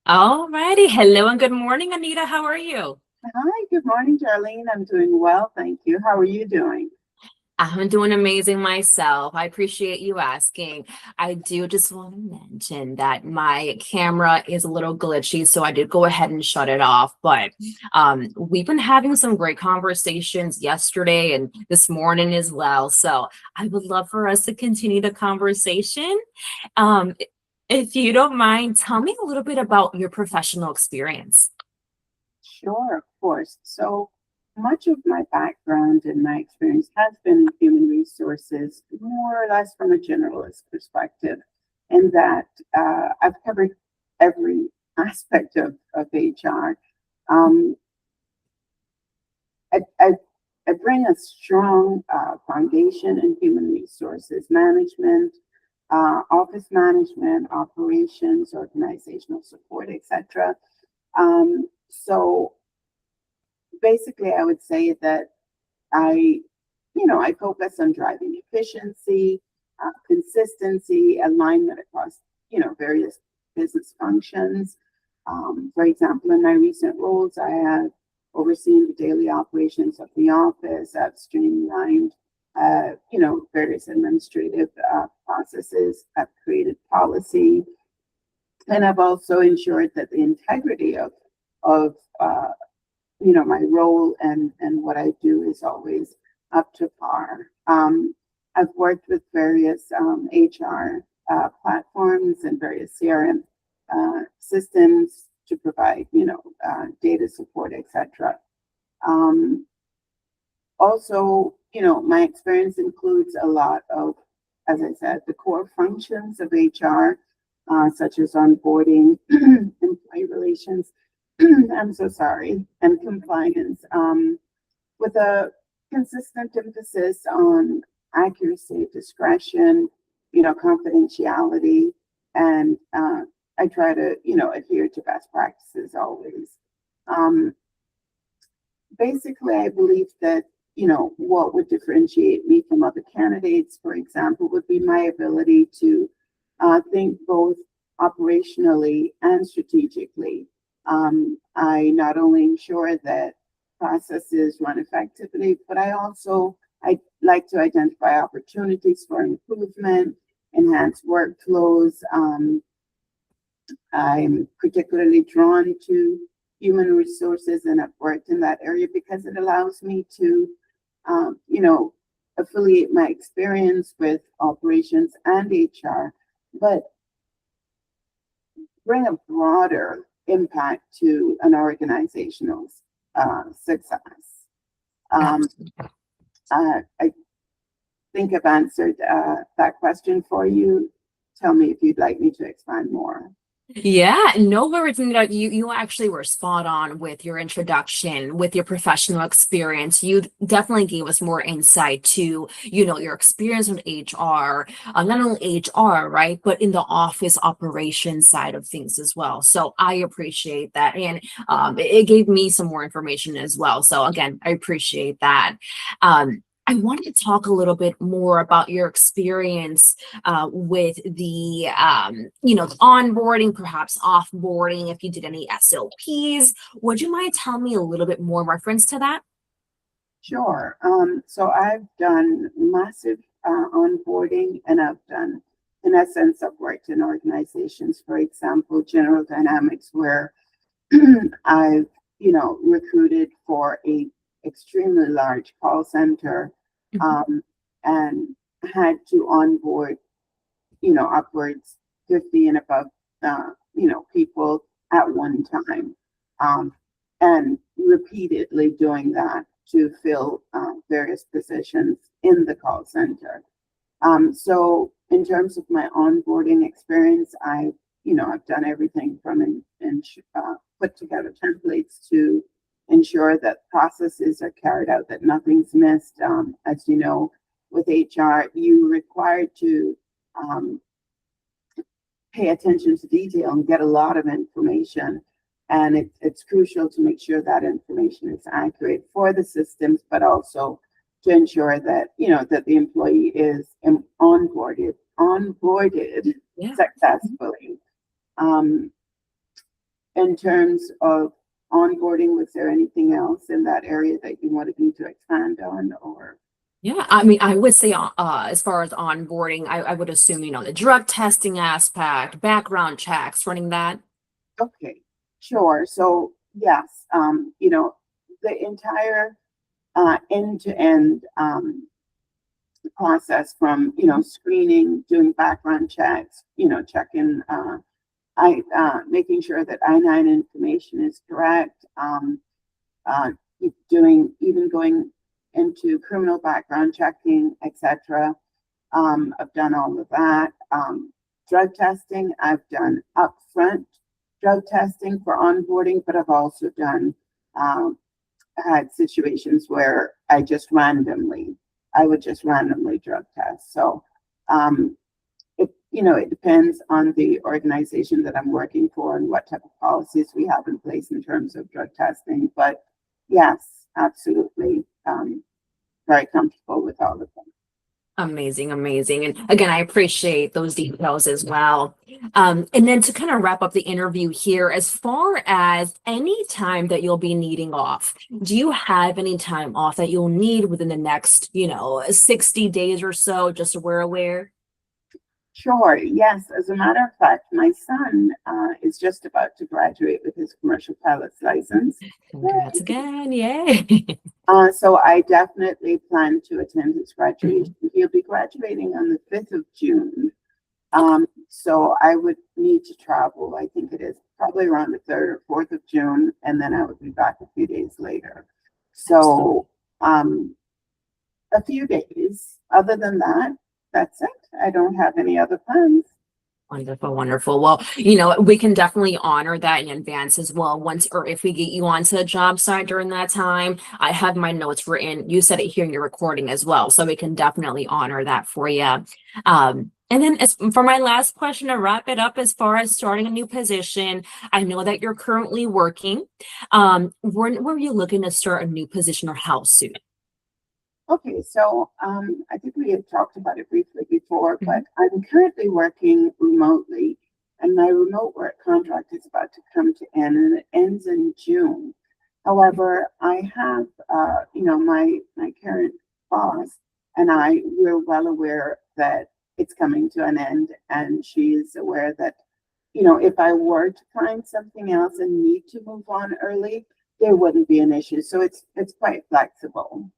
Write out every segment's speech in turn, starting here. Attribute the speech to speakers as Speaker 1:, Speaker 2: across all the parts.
Speaker 1: All righty. Hello and good morning, Anita. How are you?
Speaker 2: Hi, good morning, Darlene. I'm doing well, thank you. How are you doing?
Speaker 1: I'm doing amazing myself. I appreciate you asking. I do just want to mention that my camera is a little glitchy, so I did go ahead and shut it off. But we've been having some great conversations yesterday and this morning as well. So I would love for us to continue the conversation. Um, if you don't mind, tell me a little bit about your professional experience.
Speaker 2: Sure, of course. So much of my background and my experience has been human resources, more or less from a generalist perspective, in that I've covered every aspect of HR. Um, I, I bring a strong foundation in human resources management, office management, operations, organizational support, etc. So basically, I would say that I, I focus on driving efficiency, consistency, alignment across, various business functions. For example, in my recent roles, I have overseen the daily operations of the office. I've streamlined, various administrative processes. I've created policy, and I've also ensured that the integrity of my role and what I do is always up to par. I've worked with various HR platforms and various CRM systems to provide, data support, etc. Um, Also, my experience includes a lot of, as I said, the core functions of HR, such as onboarding, employee relations, I'm so sorry, and compliance, with a consistent emphasis on accuracy, discretion, confidentiality, and I try to, adhere to best practices always. Um, Basically, I believe that, what would differentiate me from other candidates, for example, would be my ability to think both operationally and strategically. I not only ensure that processes run effectively, but I like to identify opportunities for improvement, enhance workflows. I'm particularly drawn to human resources and I've worked in that area because it allows me to, affiliate my experience with operations and HR, but bring a broader impact to an organizational success. Um, I think I've answered that question for you. Tell me if you'd like me to expand more.
Speaker 1: Yeah, no worries. You actually were spot on with your introduction, with your professional experience. You definitely gave us more insight to, your experience with HR, not only HR, right, but in the office operations side of things as well. So I appreciate that, and it gave me some more information as well. So again, I appreciate that. I wanted to talk a little bit more about your experience with the onboarding, perhaps offboarding, if you did any SOPs. Would you mind telling me a little bit more reference to that?
Speaker 2: Sure. So I've done massive onboarding and I've done, in essence, I've worked in organizations, for example, General Dynamics, where I've, recruited for a extremely large call center
Speaker 1: Mhm.
Speaker 2: um, and had to onboard, upwards 50 and above, people at one time. Um, and repeatedly doing that to fill various positions in the call center. So in terms of my onboarding experience, I've done everything from put together templates to ensure that processes are carried out, that nothing's missed. As you know, with HR, you required to um, pay attention to detail and get a lot of information. And it's crucial to make sure that information is accurate for the systems, but also to ensure that that the employee is onboarded
Speaker 1: Yeah.
Speaker 2: successfully. Um, in terms of onboarding, was there anything else in that area that you wanted me to expand on, or?
Speaker 1: Yeah, I mean, I would say, as far as onboarding, I would assume, the drug testing aspect, background checks, running that.
Speaker 2: Okay, sure. So yes, the entire end-to-end process from, screening, doing background checks, checking, making sure that I-9 information is correct, uh, even going into criminal background checking, etc. I've done all of that. Drug testing, I've done upfront drug testing for onboarding, but I've also done had situations where I would just randomly drug test. So it depends on the organization that I'm working for and what type of policies we have in place in terms of drug testing. But yes, absolutely, very comfortable with all of them.
Speaker 1: Amazing, amazing. And again, I appreciate those details as well. And then to kind of wrap up the interview here, as far as any time that you'll be needing off, do you have any time off that you'll need within the next, 60 days or so, just so we're aware?
Speaker 2: Sure. Yes. As a matter of fact, my son is just about to graduate with his commercial pilot's license.
Speaker 1: Congrats again. Yay.
Speaker 2: So I definitely plan to attend his graduation. He'll be graduating on the 5th of June. So I would need to travel. I think it is probably around the 3rd or 4th of June, and then I would be back a few days later. So a few days. Other than that, that's it. I don't have any other plans.
Speaker 1: Wonderful, wonderful. Well, we can definitely honor that in advance as well. Once or if we get you onto the job site during that time, I have my notes written. You said it here in your recording as well, so we can definitely honor that for you. And then as for my last question to wrap it up, as far as starting a new position, I know that you're currently working. When were you looking to start a new position or how soon?
Speaker 2: Okay, so I think we had talked about it briefly before, but I'm currently working remotely, and my remote work contract is about to come to end, and it ends in June. However, I have, my current boss and we're well aware that it's coming to an end, and she is aware that, if I were to find something else and need to move on early, there wouldn't be an issue. So it's quite flexible.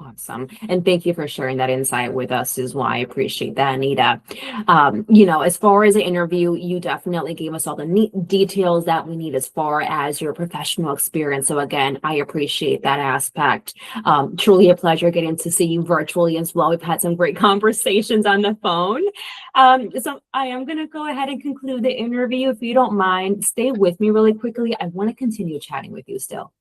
Speaker 1: Awesome. And thank you for sharing that insight with us as well. I appreciate that, Anita. As far as the interview, you definitely gave us all the neat details that we need as far as your professional experience. So again, I appreciate that aspect. Truly a pleasure getting to see you virtually as well. We've had some great conversations on the phone. So I am going to go ahead and conclude the interview. If you don't mind, stay with me really quickly. I want to continue chatting with you still.